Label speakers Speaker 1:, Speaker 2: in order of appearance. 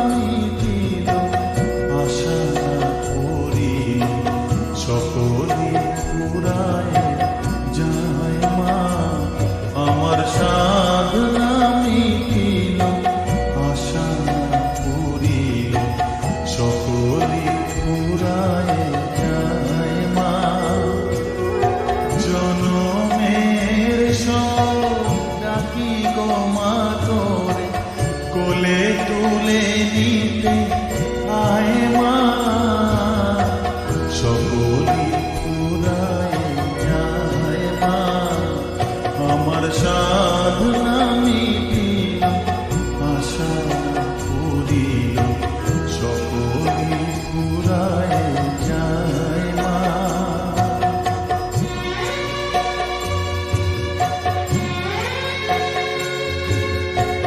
Speaker 1: মিটিল, আশা করিল, সকলে ফুরায় যায় মা। আমার সাধনা মিটিল, আশা করিল, সকলে ফুরায় যায় মা। জনমের সব ডাকি গো মা তোরে, কোলে তুলে নিতে আয়